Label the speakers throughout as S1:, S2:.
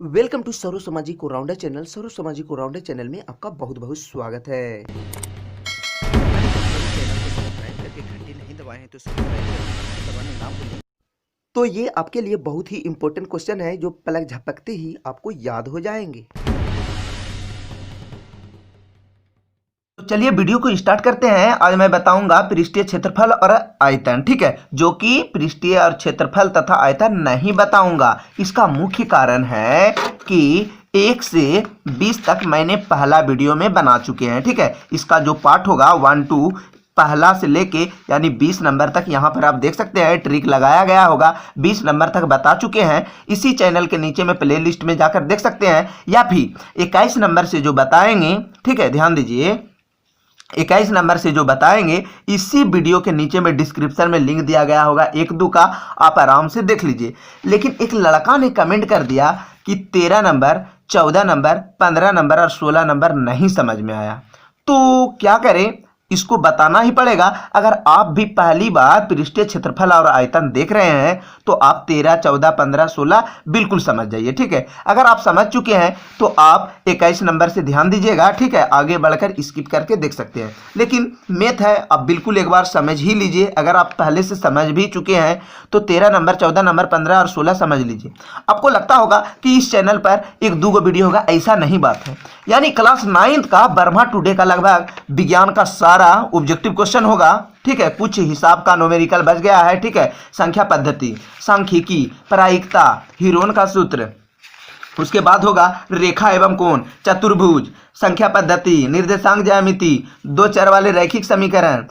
S1: Welcome to serve सामाजिक rounder channel. सर्व सामाजिक rounder channel में आपका बहुत बहुत स्वागत है। चैनल को सब्सक्राइब करके घंटी नहीं दबाए हैं तो सब्सक्राइब दबाना ना भूलें। तो ये आपके लिए बहुत ही इंपॉर्टेंट क्वेश्चन है जो पलक झपकते ही आपको याद हो जाएंगे। तो चलिए वीडियो को स्टार्ट करते हैं। आज मैं बताऊंगा पृष्ठीय क्षेत्रफल और आयतन, ठीक है, जो कि पृष्ठीय और क्षेत्रफल तथा आयतन नहीं बताऊंगा। इसका मुख्य कारण है कि 1 से 20 तक मैंने पहला वीडियो में बना चुके हैं, ठीक है। इसका जो पार्ट होगा 1 2 पहला से लेके यानी 20 नंबर तक यहाँ पर आप देख सकते हैं ट्रिक लगाया गया होगा। 20 नंबर तक बता चुके हैं। इसी चैनल के नीचे में प्ले लिस्ट में जाकर देख सकते हैं, या फिर 21 नंबर से जो बताएंगे, ठीक है, ध्यान दीजिए, 21 नंबर से जो बताएंगे इसी वीडियो के नीचे में डिस्क्रिप्शन में लिंक दिया गया होगा 1-2 का, आप आराम से देख लीजिए। लेकिन एक लड़का ने कमेंट कर दिया कि 13 नंबर, 14 नंबर, 15 नंबर और 16 नंबर नहीं समझ में आया। तो क्या करें, इसको बताना ही पड़ेगा। अगर आप भी पहली बार पृष्ठीय क्षेत्रफल और आयतन देख रहे हैं तो आप 13, 14, 15, 16 बिल्कुल समझ जाइए, ठीक है। अगर आप समझ चुके हैं तो आप 21 नंबर से ध्यान दीजिएगा, ठीक है। आगे बढ़कर स्किप करके देख सकते हैं, लेकिन मैथ है, आप बिल्कुल एक बार समझ ही लीजिए। अगर आप पहले से समझ भी चुके हैं तो 13 नंबर, 14 नंबर, 15 और 16 समझ लीजिए। आपको लगता होगा कि इस चैनल पर 1-2 वीडियो होगा, ऐसा नहीं बात है। यानी क्लास 9th का ब्रह्मा टुडे का लगभग विज्ञान का सारा ऑब्जेक्टिव क्वेश्चन होगा, ठीक है। कुछ हिसाब का न्यूमेरिकल बच गया है, ठीक है। संख्या पद्धति, सांख्यिकी, प्रायिकता, हीरोन का सूत्र, उसके बाद होगा रेखा एवं कोण, चतुर्भुज, संख्या पद्धति, निर्देशांक ज्यामिति, 2 चर वाले रैखिक समीकरण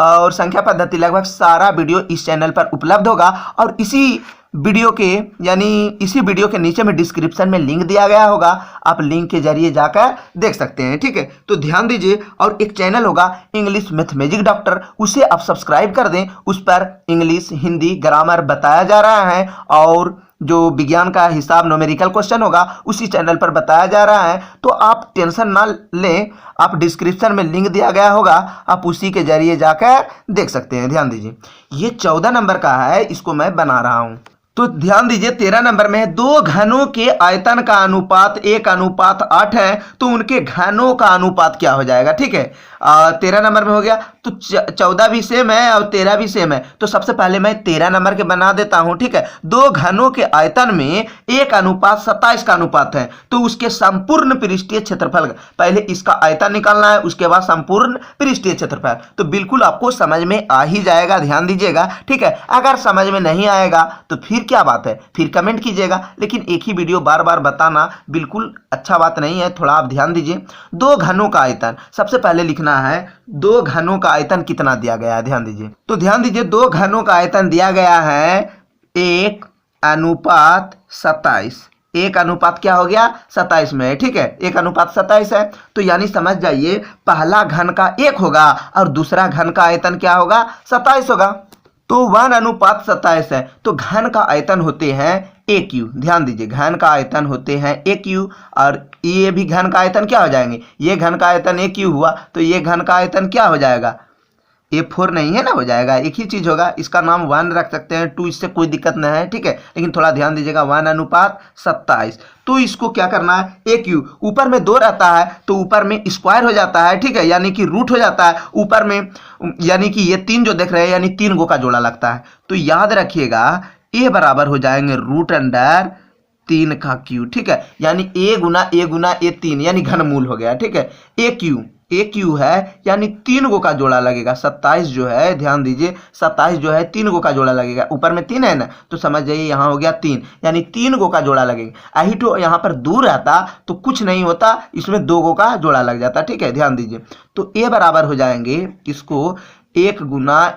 S1: और संख्या पद्धति, लगभग सारा वीडियो इस चैनल पर उपलब्ध होगा। और इसी वीडियो के नीचे में डिस्क्रिप्शन में लिंक दिया गया होगा, आप लिंक के जरिए जाकर देख सकते हैं, ठीक है। तो ध्यान दीजिए। और एक चैनल होगा इंग्लिश मैथ मैजिक डॉक्टर, उसे आप सब्सक्राइब कर दें। उस पर इंग्लिश, हिंदी, ग्रामर बताया जा रहा है और जो विज्ञान का हिसाब न्यूमेरिकल क्वेश्चन होगा उसी चैनल पर बताया जा रहा है। तो आप टेंशन ना लें, आप डिस्क्रिप्शन में लिंक दिया गया होगा, आप उसी के जरिए जाकर देख सकते हैं। ध्यान दीजिए, ये 14 नंबर का है, इसको मैं बना रहा हूं। तो ध्यान दीजिए, 13 नंबर में है 2 घनों के आयतन का अनुपात 1:8 है, तो उनके घनों का अनुपात क्या हो जाएगा, ठीक है। 13 नंबर में हो गया, तो 14 भी सेम है और 13 भी सेम है। तो सबसे पहले मैं 13 नंबर के बना देता हूं, ठीक है। 2 घनों के आयतन में 1:27 का अनुपात है, तो उसके संपूर्ण पृष्ठीय क्षेत्रफल, पहले इसका आयतन निकालना है, उसके बाद संपूर्ण पृष्ठीय क्षेत्रफल। तो बिल्कुल आपको समझ में आ ही जाएगा, ध्यान दीजिएगा, ठीक है। अगर समझ में नहीं आएगा तो फिर क्या बात है, फिर कमेंट कीजिएगा। लेकिन एक ही वीडियो बार बार बताना बिल्कुल अच्छा बात नहीं है, थोड़ा आप ध्यान दीजिए। 2 घनों का आयतन, सबसे पहले लिखना है 2 घनों का आयतन कितना दिया गया है, ध्यान दीजिए। तो ध्यान दीजिए, 2 घनों का आयतन दिया गया है 1:27। 1 क्या हो गया, 27 में, ठीक है। 1:27 है, तो यानी समझ जाइए पहला घन का 1 होगा और दूसरा घन का आयतन क्या होगा, 27 होगा। तो 1:27 है, तो घन का आयतन होते हैं AQ। ध्यान दीजिए, घन का आयतन होते हैं AQ, और ये भी घन का आयतन क्या हो जाएंगे, ये घन का आयतन AQ हुआ, तो ये घन का आयतन क्या हो जाएगा, A4 नहीं है ना, हो जाएगा, एक ही चीज होगा। इसका नाम 1 रख सकते हैं, 2 इससे कोई दिक्कत नहीं है, ठीक है। लेकिन थोड़ा ध्यान दीजिएगा, 1:27। तो इसको क्या करना है, AQ ऊपर में 2 रहता है तो ऊपर में स्क्वायर हो जाता है, ठीक है, यानी कि रूट हो जाता है ऊपर में, यानी कि ये 3 जो देख रहे हैं यानी 3 गो का जोड़ा लगता है। तो याद रखिएगा A बराबर हो जाएंगे √3 का Q, ठीक है। यानी A गुना A 3 यानी घनमूल हो गया, ठीक है। AQ है यानी 3 गो का जोड़ा लगेगा। 27 जो है, ध्यान दीजिए, 27 जो है 3 गो का जोड़ा लगेगा। ऊपर में 3 है ना, तो समझ जाइए यहाँ हो गया 3, यानी 3 गो का जोड़ा लगेगा। यही तो यहाँ पर दूर रहता तो कुछ नहीं होता, इसमें 2 गो का जोड़ा लग जाता, ठीक है। ध्यान दीजिए, तो A बराबर हो जाएंगे, इसको 1 गुना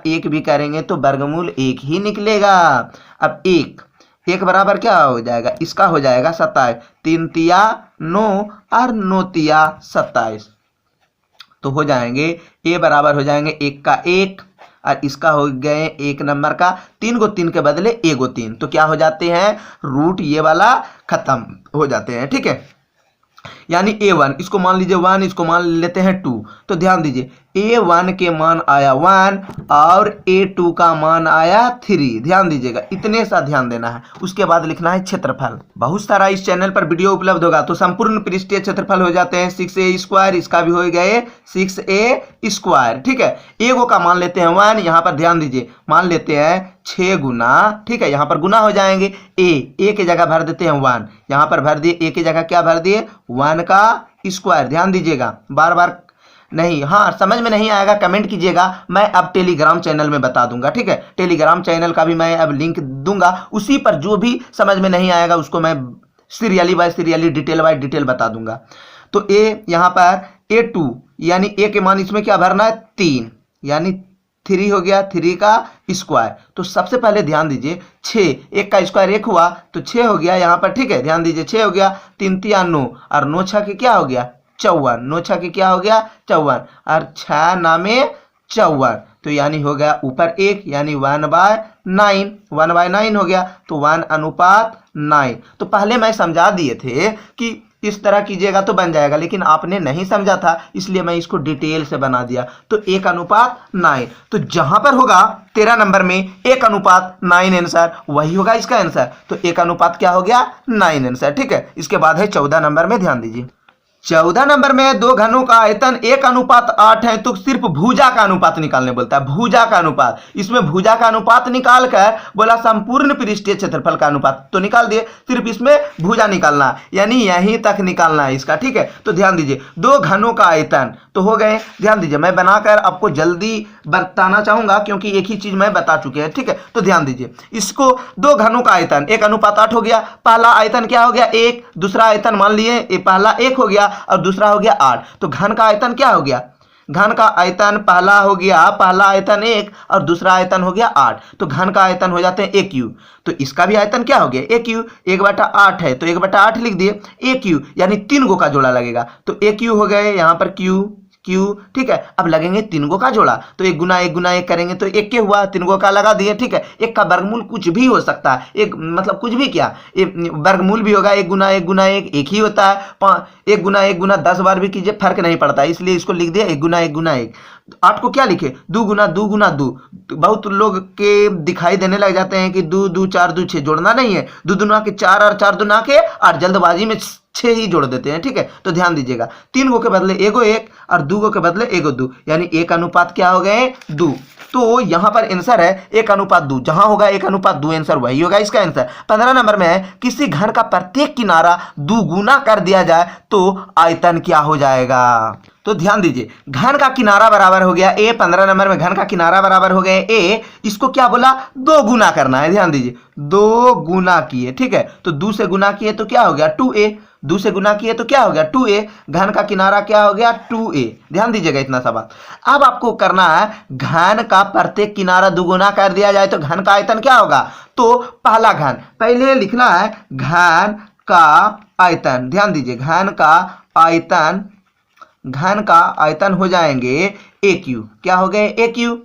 S1: 1 भी करेंगे तो वर्गमूल 1 ही निकलेगा। अब 1 बराबर क्या हो जाएगा, इसका हो जाएगा 27, 3 तिया 9 और 9 तिया 27। तो हो जाएंगे A बराबर हो जाएंगे 1 का 1 और इसका हो गए 1 नंबर का 3 गो 3 के बदले 1 गो 3, तो क्या हो जाते हैं, रूट ये वाला खत्म हो जाते हैं, ठीक है। यानी A1, इसको मान लीजिए 1, इसको मान लेते हैं 2। तो ध्यान दीजिए A1 के मान आया 1 और A2 का मान आया 3। ध्यान दीजिएगा, इतने सा ध्यान देना है। उसके बाद लिखना है क्षेत्रफल। बहुत सारा इस चैनल पर वीडियो उपलब्ध होगा। तो संपूर्ण पृष्ठीय क्षेत्रफल हो जाते हैं 6a², इसका भी हो गए 6a²। ठीक है, एगो का मान लेते हैं 1, यहाँ पर ध्यान दीजिए मान लेते हैं 6 गुना। ठीक है, यहाँ पर गुना हो जाएंगे। ए की जगह भर देते हैं 1, यहाँ पर भर दिए, ए की जगह क्या भर दिए 1 का स्क्वायर। ध्यान दीजिएगा, बार बार नहीं, हाँ समझ में नहीं आएगा कमेंट कीजिएगा, मैं अब टेलीग्राम चैनल में बता दूंगा। ठीक है, टेलीग्राम चैनल का भी मैं अब लिंक दूंगा, उसी पर जो भी समझ में नहीं आएगा उसको मैं serially by serially, detail by detail बता दूंगा। तो ए यहाँ पर A2 यानी ए के मान इसमें क्या भरना है 3, यानी 3 हो गया, 3 का स्क्वायर। तो सबसे पहले ध्यान दीजिए 6, 1 का स्क्वायर 1 हुआ तो 6 हो गया यहाँ पर। ठीक है, ध्यान दीजिए 6 हो गया, 3 3 9 और 9 6 के क्या हो गया 54, 9 6 के क्या हो गया 54 और 6 नामे 54। तो यानी हो गया ऊपर 1, यानी 1/9, 1/9 हो गया। तो 1:9। तो पहले मैं समझा दिए थे कि इस तरह कीजिएगा तो बन जाएगा, लेकिन आपने नहीं समझा था, इसलिए मैं इसको डिटेल से बना दिया। तो 1:9। तो जहां पर होगा 13 नंबर में 1:9 आंसर, वही होगा इसका आंसर। तो 1 क्या हो गया 9 आंसर। ठीक है, इसके बाद है 14 नंबर में, ध्यान दीजिए 14 नंबर में दो घनों का आयतन 1:8 है, तो सिर्फ भुजा का अनुपात निकालने बोलता है, भुजा का अनुपात। इसमें भुजा का अनुपात निकाल कर बोला संपूर्ण पृष्ठीय क्षेत्रफल का अनुपात, तो निकाल दिए। सिर्फ इसमें भुजा निकालना है, यानी यहीं तक निकालना है इसका। ठीक है, तो ध्यान दीजिए दो घनों का आयतन तो हो गए। ध्यान दीजिए, मैं बनाकर आपको जल्दी बताना चाहूंगा क्योंकि एक ही चीज मैं बता चुके हैं। ठीक है, तो ध्यान दीजिए, इसको दो घनों का आयतन 1:8 हो गया। पहला आयतन क्या हो गया 1, दूसरा आयतन मान लिए पहला 1 हो गया और दूसरा हो गया 8। तो घन का आयतन क्या हो गया, घन का आयतन पहला हो गया, पहला आयतन 1 और दूसरा आयतन हो गया 8। तो घन का आयतन हो जाते हैं AQ। तो इसका भी आयतन क्या हो गया AQ, 1/8 है तो 1/8 लिख दिए। AQ यानी 3 गो का जोड़ा लगेगा, तो AQ हो गए यहाँ पर Q। ठीक है, अब लगेंगे 3 गो का जोड़ा, तो 1 गुना 1 गुना 1 करेंगे तो 1 के हुआ, 3 गो का लगा दिए। ठीक है, 1 का वर्गमूल कुछ भी हो सकता है, एक मतलब कुछ भी क्या वर्गमूल भी होगा, 1 गुना 1 गुना 1 एक ही होता है। 1 गुना 1 गुना 10 बार भी कीजिए फर्क नहीं पड़ता, इसलिए इसको लिख दिया 1 गुना 1 गुना 1। 8 को क्या लिखे 2 गुना 2 गुना 2। बहुत लोग के दिखाई देने लग जाते हैं कि 2 2 4 2 6, जोड़ना नहीं है, 2 दुना के 4 और 4 दुना के 8, जल्दबाजी में 6 ही जोड़ देते हैं। ठीक है, तो ध्यान दीजिएगा 3 गो के बदले 1 1 और 2 गो के बदले 1 2, यानी 1:2 क्या हो गए 2। तो यहां पर आंसर है 1:2, जहां होगा 1:2 आंसर वही होगा इसका आंसर। 15 नंबर में है किसी घन का प्रत्येक किनारा दुगुना कर दिया जाए तो आयतन क्या हो जाएगा। तो ध्यान दीजिए घन का किनारा बराबर हो गया A, 15 नंबर में घन का किनारा बराबर हो गया A, इसको क्या बोला 2 गुना करना है। ध्यान दीजिए 2 गुना किए। ठीक है, तो 2 से गुना किए तो क्या हो गया 2A, 2 से गुना किए तो क्या हो गया 2A, घन का किनारा क्या हो गया 2A। ध्यान दीजिएगा इतना सा बात। अब आपको करना है घन का प्रत्येक किनारा दुगुना कर दिया जाए तो घन का आयतन क्या होगा। तो पहला घन पहले लिखना है घन का आयतन। ध्यान दीजिए घन का आयतन हो जाएंगे AQ, क्या हो गए AQ।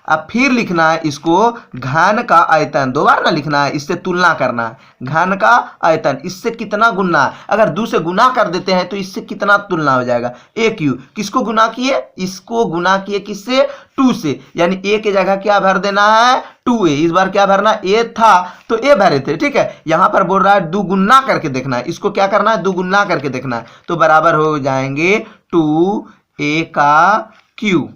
S1: अब फिर लिखना है इसको घन का आयतन, दो बार ना लिखना है, इससे तुलना करना है। घन का आयतन इससे कितना गुना, अगर 2 से गुना कर देते हैं तो इससे कितना तुलना हो जाएगा AQ। किसको गुना किए, इसको गुना किए किससे 2 से, यानी A की जगह क्या भर देना है 2A। इस बार क्या भरना A था तो A भरे थे। ठीक है, यहां पर बोल रहा है 2 गुना करके देखना है, इसको क्या करना है 2 गुना करके देखना है, तो बराबर हो जाएंगे 2A का Q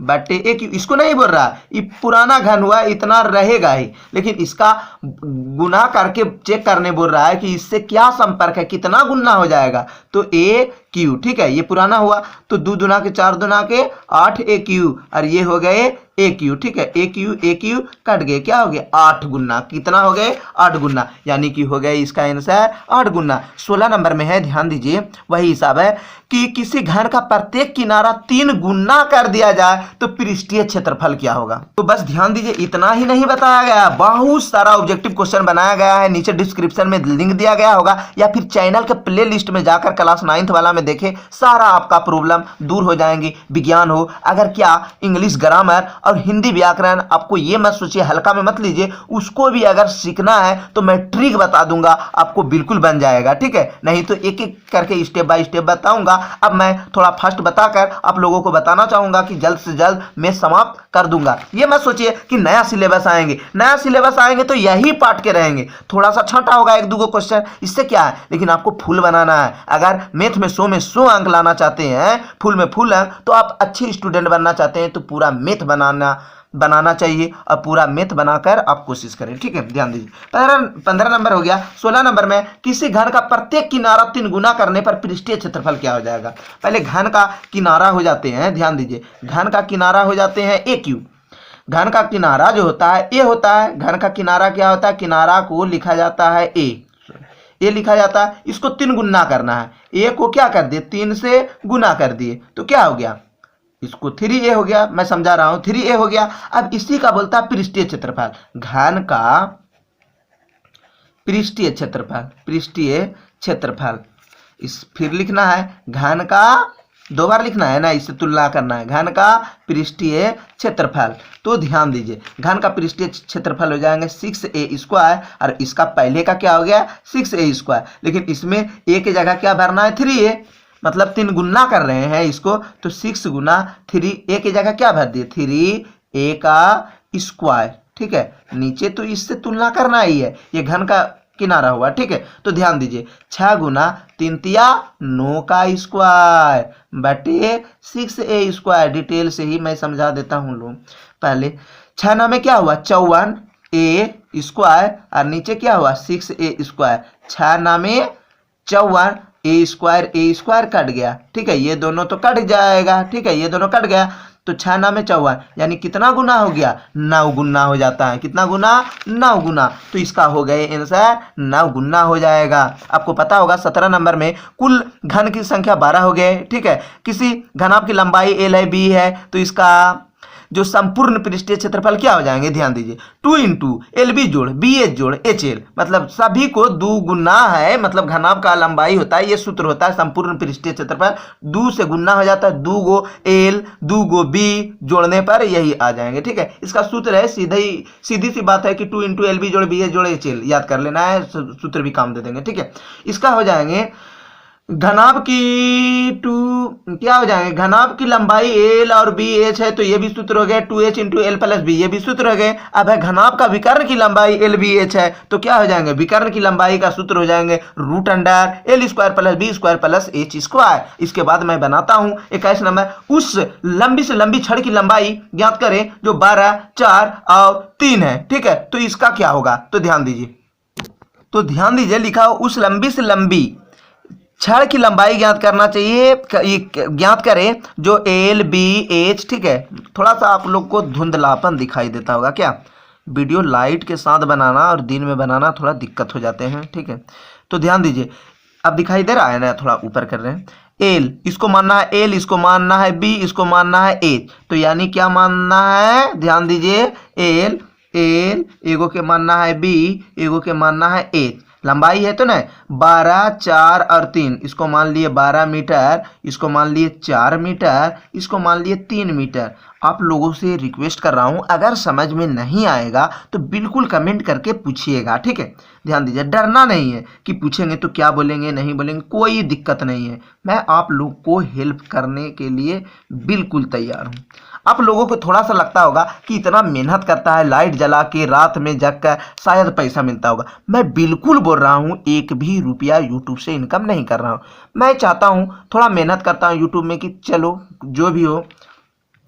S1: बटे AQ। इसको नहीं बोल रहा, ये पुराना घन हुआ इतना रहेगा ही, लेकिन इसका गुना करके चेक करने बोल रहा है कि इससे क्या संपर्क है, कितना गुना हो जाएगा, तो AQ। ठीक है, ये पुराना हुआ तो 2 दुना के 4 दुना के 8 AQ और ये हो गए AQ। ठीक है, AQ कट गए, क्या हो गया 8 गुना, कितना हो गए 8 गुना, यानी कि हो गए इसका आंसर 8 गुना। 16 नंबर में है, ध्यान दीजिए वही हिसाब है कि किसी घन का प्रत्येक किनारा 3 गुना कर दिया जाए तो पृष्ठीय क्षेत्रफल क्या होगा। तो बस ध्यान दीजिए इतना ही नहीं बताया गया, बहुत सारा ऑब्जेक्टिव क्वेश्चन बनाया गया है, नीचे डिस्क्रिप्शन में लिंक दिया गया होगा या फिर चैनल के प्ले लिस्ट में जाकर क्लास 9th वाला में देखे, सारा आपका प्रॉब्लम दूर हो जाएंगी। विज्ञान हो, अगर क्या इंग्लिश ग्रामर और हिंदी व्याकरण आपको ये मत सोचिए हल्का में मत लीजिए, उसको भी अगर सीखना है तो मैं ट्रिक बता दूंगा, आपको बिल्कुल बन जाएगा, ठीक है। नहीं तो एक एक करके स्टेप बाय स्टेप बताऊंगा। अब मैं थोड़ा फास्ट बताकर आप लोगों को बताना चाहूंगा कि जल्द से जल्द मैं समाप्त कर दूंगा। ये मत सोचिए कि नया सिलेबस आएंगे, नया सिलेबस आएंगे तो यही पार्ट के रहेंगे, थोड़ा सा छंटा होगा एक दो क्वेश्चन, इससे क्या है, लेकिन आपको फुल बनाना है। अगर मैथ में 100 में 100 अंक लाना चाहते हैं, फुल में फुल अंक, तो आप अच्छे स्टूडेंट बनना चाहते हैं तो पूरा मैथ बनाना चाहिए और पूरा मैथ बनाकर आप कोशिश करें, ठीक है। ध्यान दीजिए 15 नंबर हो गया। 16 नंबर में किसी घन का प्रत्येक किनारा 3 गुना करने पर पृष्ठीय क्षेत्रफल क्या हो जाएगा। पहले घन का किनारा हो जाते हैं, ध्यान दीजिए, घन का किनारा हो जाते हैं ए क्यू। घन का किनारा जो होता है ए होता है, घन का किनारा क्या होता है, किनारा को लिखा जाता है ए लिखा जाता है। इसको 3 गुना करना है, ए को क्या कर दिए 3 से गुना कर दिए तो क्या हो गया, इसको 3a हो गया, मैं समझा रहा हूं 3a हो गया। अब इसी का बोलता है पृष्ठीय क्षेत्रफल, घन का पृष्ठीय क्षेत्रफल इस फिर लिखना है, घन का 2 बार लिखना है ना, इससे तुलना करना है, घन का पृष्ठीय क्षेत्रफल। तो ध्यान दीजिए घन का पृष्ठीय क्षेत्रफल हो जाएंगे 6a² और इसका पहले का क्या हो गया 6a², लेकिन इसमें a की जगह क्या भरना है 3a, मतलब 3 गुना कर रहे हैं इसको, तो 6 गुना 3, a की जगह क्या भर दिए 3a², ठीक है। नीचे तो इससे तुलना करना ही है, ये घन का किनारा हुआ, ठीक है। तो ध्यान दीजिए 6 गुना 3 तिया 9² बटे 6a², डिटेल से ही मैं समझा देता हूँ लोग। पहले 6 ना में क्या हुआ 54a² और नीचे क्या हुआ 6a², 6 ना में 54, a² कट गया, ठीक है, ये दोनों तो कट जाएगा, ठीक है, ये दोनों कट गया, तो 6 ना में 54 यानी कितना गुना हो गया 9 गुना हो जाता है, कितना गुना 9 गुना, तो इसका हो गया आंसर 9 गुना हो जाएगा। आपको पता होगा 17 नंबर में कुल घन की संख्या 12 हो गए, ठीक है। किसी घनाभ की लंबाई l है b है तो इसका जो संपूर्ण पृष्ठीय क्षेत्रफल क्या हो जाएंगे, ध्यान दीजिए 2 इंटू LB जोड़ BH जोड़ HL, मतलब सभी को 2 गुना है, मतलब घनाभ का लंबाई होता है, ये सूत्र होता है संपूर्ण पृष्ठीय क्षेत्रफल 2 से गुना हो जाता है, 2 गो L 2 गो B जोड़ने पर यही आ जाएंगे, ठीक है। इसका सूत्र है सीधी सी बात है कि 2 इंटू LB जोड़ BH जोड़ HL, याद कर लेना है, सूत्र भी काम दे देंगे, ठीक है। इसका हो जाएंगे घनाभ की क्या हो जाएंगे, घनाभ की लंबाई l और BH है तो ये भी सूत्र हो गया 2h into L plus B, ये भी सूत्र हो गए। अब है घनाभ का विकर्ण की लंबाई LBH है तो क्या हो जाएंगे, विकर्ण की लंबाई का सूत्र हो जाएंगे √L² plus B² plus H²। इसके बाद मैं बनाता हूँ 21 नंबर, उस लंबी से लंबी छड़ की लंबाई ज्ञात करें जो 12, 4 और 3 है, ठीक है। तो इसका क्या होगा, तो ध्यान दीजिए लिखा हो उस लंबी से लंबी छड़ की लंबाई ज्ञात करना चाहिए, ज्ञात करें जो LBH, ठीक है। थोड़ा सा आप लोग को धुंधलापन दिखाई देता होगा क्या, वीडियो लाइट के साथ बनाना और दिन में बनाना थोड़ा दिक्कत हो जाते हैं, ठीक है। तो ध्यान दीजिए अब दिखाई दे रहा है ना, थोड़ा ऊपर कर रहे हैं, L इसको मानना है L, इसको मानना है B, इसको मानना है H, तो यानी क्या मानना है, ध्यान दीजिए L एगो के मानना है B, एगो के मानना है H, लंबाई है तो ना 12, 4 और 3, इसको मान लिए 12 मीटर, इसको मान लिए 4 मीटर, इसको मान लिए 3 मीटर। आप लोगों से रिक्वेस्ट कर रहा हूं अगर समझ में नहीं आएगा तो बिल्कुल कमेंट करके पूछिएगा, ठीक है। ध्यान दीजिए डरना नहीं है कि पूछेंगे तो क्या बोलेंगे नहीं बोलेंगे, कोई दिक्कत नहीं है, मैं आप लोग को हेल्प करने के लिए बिल्कुल तैयार हूं। आप लोगों को थोड़ा सा लगता होगा कि इतना मेहनत करता है लाइट जला के रात में जग कर शायद पैसा मिलता होगा, मैं बिल्कुल बोल रहा हूँ 1 भी रुपया यूट्यूब से इनकम नहीं कर रहा हूँ। मैं चाहता हूँ थोड़ा मेहनत करता हूँ यूट्यूब में कि चलो जो भी हो,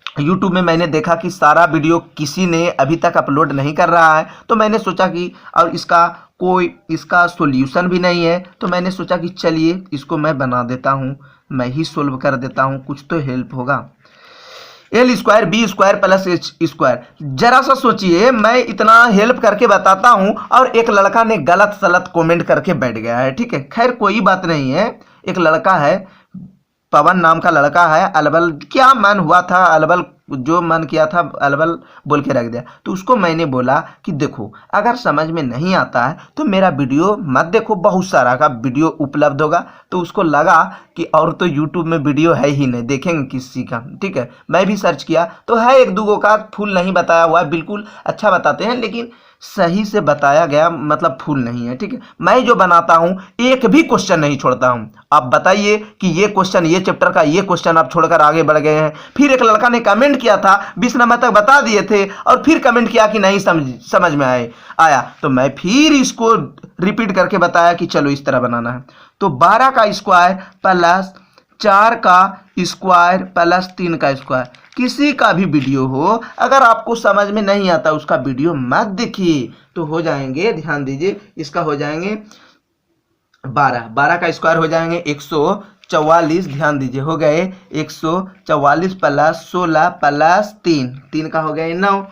S1: यूट्यूब में मैंने देखा कि सारा वीडियो किसी ने अभी तक अपलोड नहीं कर रहा है, तो मैंने सोचा कि और इसका सॉल्यूशन भी नहीं है, तो मैंने सोचा कि चलिए इसको मैं बना देता हूँ, मैं ही सोल्व कर देता हूँ, कुछ तो हेल्प होगा। L² B² प्लस H², जरा सा सोचिए मैं इतना हेल्प करके बताता हूं और एक लड़का ने गलत सलत कमेंट करके बैठ गया है, ठीक है। खैर कोई बात नहीं है, एक लड़का है पवन नाम का लड़का है, अलबल क्या मन हुआ था, अलबल जो मन किया था अलबल बोल के रख दिया। तो उसको मैंने बोला कि देखो अगर समझ में नहीं आता है तो मेरा वीडियो मत देखो, बहुत सारा का वीडियो उपलब्ध होगा। तो उसको लगा कि और तो यूट्यूब में वीडियो है ही नहीं, देखेंगे किसी का, ठीक है। मैं भी सर्च किया तो है एक दो का, फुल नहीं बताया हुआ है, बिल्कुल अच्छा बताते हैं लेकिन सही से बताया गया मतलब फुल नहीं है, ठीक है। मैं जो बनाता हूं एक भी क्वेश्चन नहीं छोड़ता हूं। आप बताइए कि ये क्वेश्चन, ये चैप्टर का ये क्वेश्चन आप छोड़कर आगे बढ़ गए हैं। फिर एक लड़का ने कमेंट किया था, 20 नंबर तक बता दिए थे और फिर कमेंट किया कि नहीं समझ में आया। तो मैं फिर इसको रिपीट करके बताया कि चलो इस तरह बनाना है। तो 12 का स्क्वायर प्लस 4 का स्क्वायर प्लस 3 का स्क्वायर, किसी का भी वीडियो हो अगर आपको समझ में नहीं आता उसका वीडियो मत देखिए। तो हो जाएंगे, ध्यान दीजिए, इसका हो जाएंगे 12 का स्क्वायर हो जाएंगे 144, ध्यान दीजिए हो गए 144 प्लस 16 प्लस 3 का हो गया 9।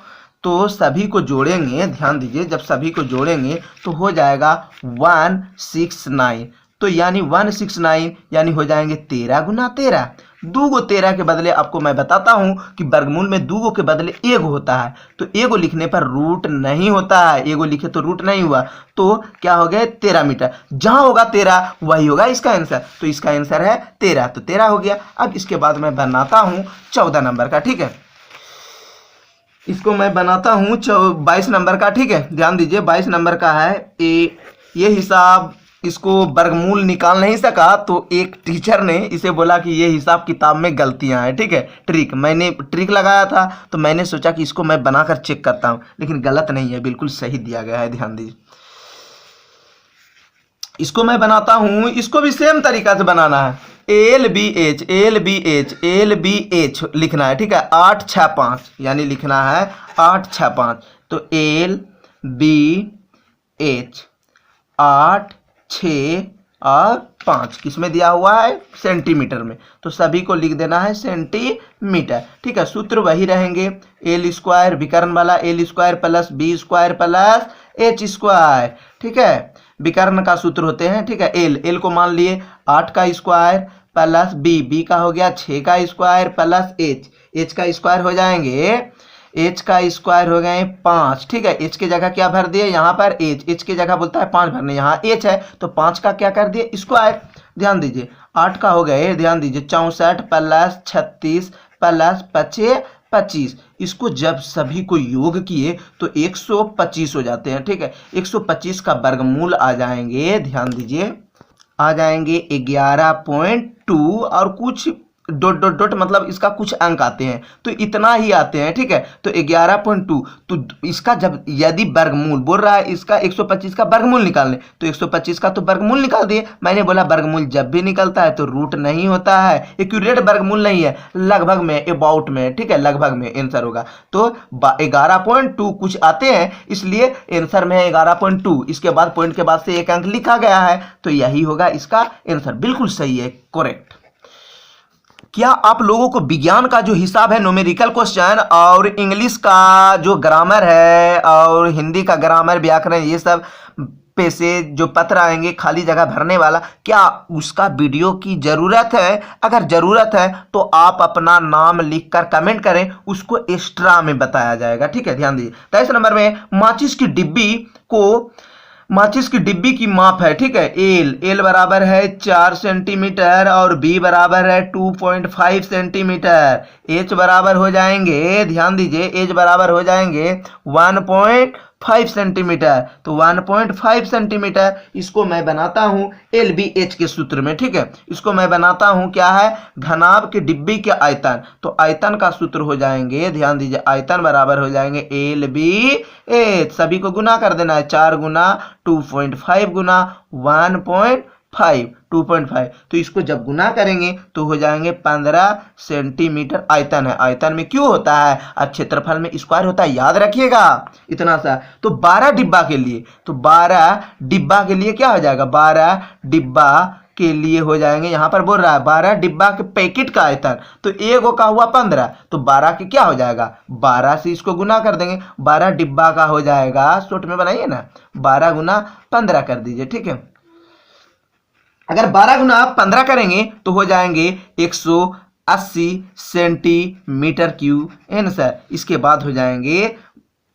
S1: तो सभी को जोड़ेंगे, ध्यान दीजिए, जब सभी को जोड़ेंगे तो हो जाएगा 169। तो यानी 169 यानी हो जाएंगे 13 गुना 13। दो गो 13 के बदले आपको मैं बताता हूं कि वर्गमूल में दो गो के बदले एगो होता है। तो एगो लिखने पर रूट नहीं होता है, एगो लिखे तो रूट नहीं हुआ। तो क्या हो गया 13 मीटर, जहां होगा 13 वही होगा इसका आंसर। तो इसका आंसर है 13, तो 13 हो गया। अब इसके बाद मैं बनाता हूं 14 नंबर का, ठीक है। इसको मैं बनाता हूं 22 नंबर का, ठीक है। ध्यान दीजिए 22 नंबर का है ये हिसाब, इसको वर्गमूल निकाल नहीं सका तो एक टीचर ने इसे बोला कि ये हिसाब किताब में गलतियां हैं, ठीक है। ट्रिक, मैंने ट्रिक लगाया था तो मैंने सोचा कि इसको मैं बनाकर चेक करता हूं, लेकिन गलत नहीं है, बिल्कुल सही दिया गया है। ध्यान दीजिए, इसको मैं बनाता हूं, इसको भी सेम तरीका से बनाना है। एल बी एच लिखना है, ठीक है। 8 6 5 यानी लिखना है 8 6 5। तो एल बी एच 8 6 और 5 किस में दिया हुआ है, सेंटीमीटर में। तो सभी को लिख देना है सेंटीमीटर, ठीक है। सूत्र वही रहेंगे, एल स्क्वायर विकर्ण वाला, L square plus B square plus H square, ठीक है। विकर्ण का सूत्र होते हैं, ठीक है। एल को मान लिए 8 का स्क्वायर प्लस बी का हो गया 6 का स्क्वायर प्लस एच का स्क्वायर हो जाएंगे, एच का स्क्वायर हो गए 5, ठीक है। एच की जगह क्या भर दिए यहाँ पर, एच की जगह बोलता है 5 भरने, यहाँ एच है तो 5 का क्या कर दिए स्क्वायर। ध्यान दीजिए 8 का हो गए, ध्यान दीजिए 64 प्लस 36 प्लस 25। इसको जब सभी को योग किए तो 125 हो जाते हैं, ठीक है। 125 का वर्गमूल आ जाएंगे, ध्यान दीजिए, आ जाएंगे 11.2 और कुछ डॉट डॉट डॉट मतलब इसका कुछ अंक आते हैं, तो इतना ही आते हैं, ठीक है। तो 11.2, तो इसका जब यदि वर्गमूल बोल रहा है इसका 125 का वर्गमूल निकालने, तो 125 का तो वर्गमूल निकाल दिए। मैंने बोला वर्गमूल जब भी निकलता है तो रूट नहीं होता है, एक्यूरेट वर्गमूल नहीं है, लगभग में, अबाउट में, ठीक है, लगभग में आंसर होगा। तो 11.2 कुछ आते हैं, इसलिए आंसर में है 11.2। इसके बाद पॉइंट के बाद से एक अंक लिखा गया है, तो यही होगा इसका आंसर। बिल्कुल सही है, करेक्ट। क्या आप लोगों को विज्ञान का जो हिसाब है, न्यूमेरिकल क्वेश्चन, और इंग्लिश का जो ग्रामर है और हिंदी का ग्रामर व्याकरण, ये सब पैसे जो पत्र आएंगे खाली जगह भरने वाला, क्या उसका वीडियो की ज़रूरत है? अगर ज़रूरत है तो आप अपना नाम लिखकर कमेंट करें, उसको एक्स्ट्रा में बताया जाएगा, ठीक है। ध्यान दीजिए 23 नंबर में माचिस की डिब्बी की माप है, ठीक है। एल बराबर है 4 सेंटीमीटर और बी बराबर है 2.5 सेंटीमीटर। एच बराबर हो जाएंगे, ध्यान दीजिए, एच बराबर हो जाएंगे 1.5 सेंटीमीटर। तो 1.5 सेंटीमीटर इसको मैं बनाता हूं एल बी एच के सूत्र में, ठीक है। इसको मैं बनाता हूं क्या है, घनाभ की डिब्बी के आयतन। तो आयतन का सूत्र हो जाएंगे, ध्यान दीजिए, आयतन बराबर हो जाएंगे एल बी एच, सभी को गुना कर देना है, 4 गुना 2.5 गुना 1.5, 2.5। तो इसको जब गुना करेंगे तो हो जाएंगे 15 सेंटीमीटर आयतन है। आयतन में क्यों होता है, अब क्षेत्रफल में स्क्वायर होता है, याद रखिएगा इतना सा। तो 12 डिब्बा के लिए, तो 12 डिब्बा के लिए क्या हो जाएगा, 12 डिब्बा के लिए हो जाएंगे, यहां पर बोल रहा है 12 डिब्बा के पैकेट का आयतन, तो एगो का हुआ 15, तो 12 के क्या हो जाएगा, 12 से इसको गुना कर देंगे, 12 डिब्बा का हो जाएगा, शॉर्ट में बनाइए ना, 12 गुना 15 कर दीजिए, ठीक है। अगर 12 गुना 15 करेंगे तो हो जाएंगे 180 सेंटीमीटर क्यूब आंसर। इसके बाद हो जाएंगे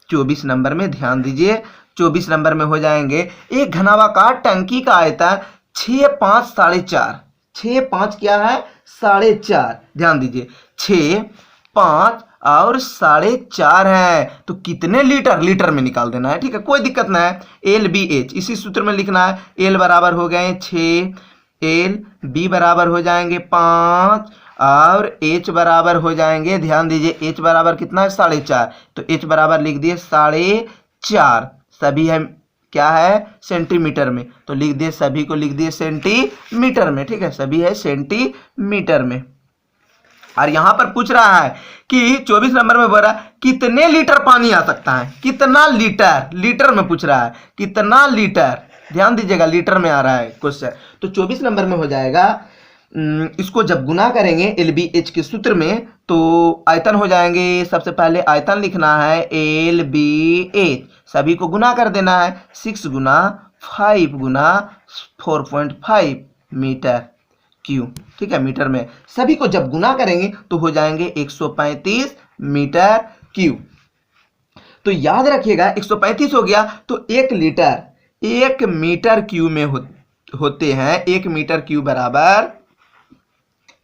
S1: 24 नंबर में, ध्यान दीजिए 24 नंबर में हो जाएंगे एक घनावाकार टंकी का आयतन 6 5 4.5, 6 5 क्या है 4.5, ध्यान दीजिए 6 5 और 4.5 है, तो कितने लीटर, लीटर में निकाल देना है, ठीक है कोई दिक्कत ना है। एल बी एच इसी सूत्र में लिखना है, एल बराबर हो गए 6, एल बी बराबर हो जाएंगे 5 और एच बराबर हो जाएंगे, ध्यान दीजिए एच बराबर कितना है 4.5, तो एच बराबर लिख दिए 4.5, सभी है क्या है सेंटीमीटर में, तो लिख दिए सभी को लिख दिए सेंटीमीटर में, ठीक है सभी है सेंटीमीटर में। और यहां पर पूछ रहा है कि 24 नंबर में बोल रहा है कितने लीटर पानी आ सकता है, कितना लीटर, लीटर में पूछ रहा है कितना लीटर, ध्यान दीजिएगा लीटर में आ रहा है क्वेश्चन। तो 24 नंबर में हो जाएगा, इसको जब गुना करेंगे एल बी एच के सूत्र में तो आयतन हो जाएंगे, सबसे पहले आयतन लिखना है एल बी एच, सभी को गुना कर देना है 6 गुना 5 गुना 4.5 मीटर क्यूब, ठीक है मीटर में, सभी को जब गुना करेंगे तो हो जाएंगे 135 मीटर क्यूब। तो याद रखिएगा 135 हो गया तो 1 लीटर 1 मीटर क्यूब में होते हैं, 1 मीटर क्यूब बराबर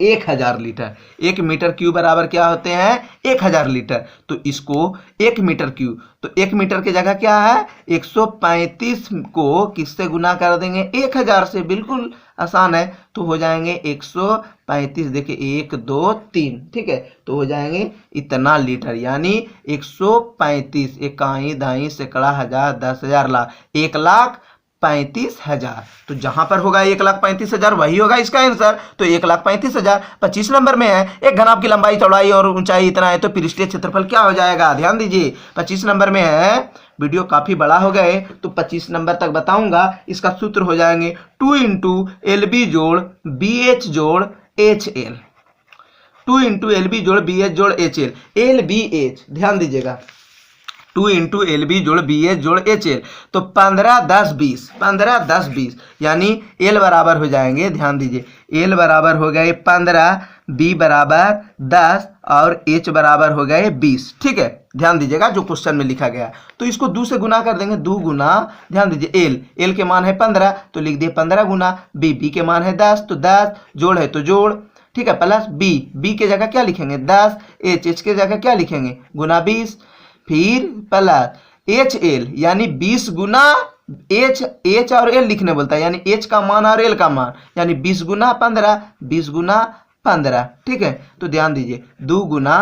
S1: 1000 लीटर, 1 मीटर क्यूब बराबर क्या होते हैं 1000 लीटर। तो इसको 1 मीटर क्यूब, तो 1 मीटर की जगह क्या है 135 को किससे गुना कर देंगे 1000 से, बिल्कुल आसान है, तो हो जाएंगे 135, देखिए 1 2 3, ठीक है तो हो जाएंगे इतना लीटर, यानी 135 इकाई दाई सैकड़ा हजार 10,000 लाख 1,35,000, तो जहां पर होगा 1,35,000 वही होगा इसका आंसर, तो 1,35,000। 25 नंबर में है एक घनाभ की लंबाई चौड़ाई और ऊंचाई इतना है तो पृष्ठीय क्षेत्रफल क्या हो जाएगा, ध्यान दीजिए 25 नंबर में है, वीडियो काफी बड़ा हो गए तो 25 नंबर तक बताऊंगा। इसका सूत्र हो जाएंगे 2 इंटू एल बी जोड़ बी एच जोड़ H L, 2 into L B जोड़ बी एच जोड़ H L, L B H ध्यान दीजिएगा 2 इंटू एल बी जोड़ बी एच जोड़ एच एल, तो 15 10 20, 15 10 20, यानी एल बराबर हो जाएंगे, ध्यान दीजिए एल बराबर हो गए 15, बी बराबर 10 और एच बराबर हो गए 20, ठीक है ध्यान दीजिएगा जो क्वेश्चन में लिखा गया। तो इसको 2 से गुना कर देंगे, 2 गुना, ध्यान दीजिए एल के मान है 15 तो लिख दिए 15 गुना, बी के मान है 10 तो 10, जोड़ है तो जोड़, ठीक है प्लस बी के जगह क्या लिखेंगे 10, एच के जगह क्या लिखेंगे गुना 20, फिर प्लस एच एल यानी 20 गुना एच और एल लिखने बोलता है, यानी एच का मान और एल का मान, यानी 20 गुना 15, 20 गुना 15, ठीक है तो ध्यान दीजिए 2 गुना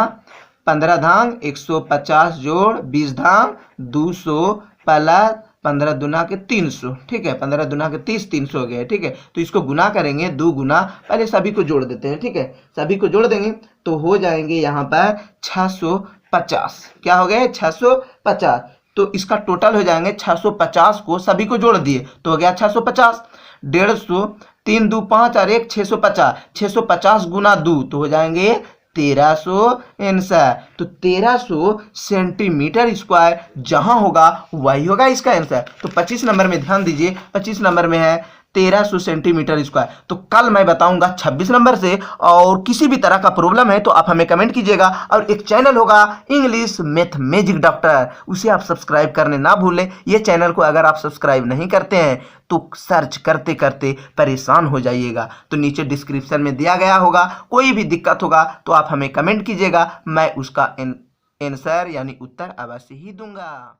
S1: 15 धांग 150 जोड़ 20 धांग 200 प्लस 15 दुना के 300, ठीक है 15 दुना के 30, 300 हो गया, ठीक है तो इसको गुना करेंगे 2 गुना, पहले सभी को जोड़ देते हैं, ठीक है सभी को जोड़ देंगे तो हो जाएंगे यहाँ पर 650, क्या हो गए 650, तो इसका टोटल हो जाएंगे 650 को सभी को जोड़ दिए तो हो गया 650, 150, 3 2 5 और 1 650, 650 गुना 2 तो हो जाएंगे 1300 आंसर, तो 1300 सेंटीमीटर स्क्वायर जहां होगा वही होगा इसका आंसर। तो 25 नंबर में ध्यान दीजिए, 25 नंबर में है 1300 सेंटीमीटर स्क्वायर। तो कल मैं बताऊंगा 26 नंबर से, और किसी भी तरह का प्रॉब्लम है तो आप हमें कमेंट कीजिएगा, और एक चैनल होगा इंग्लिश मैथ मैजिक डॉक्टर, उसे आप सब्सक्राइब करने ना भूलें। ये चैनल को अगर आप सब्सक्राइब नहीं करते हैं तो सर्च करते करते परेशान हो जाइएगा, तो नीचे डिस्क्रिप्शन में दिया गया होगा, कोई भी दिक्कत होगा तो आप हमें कमेंट कीजिएगा, मैं उसका आंसर यानी उत्तर अवश्य ही दूंगा।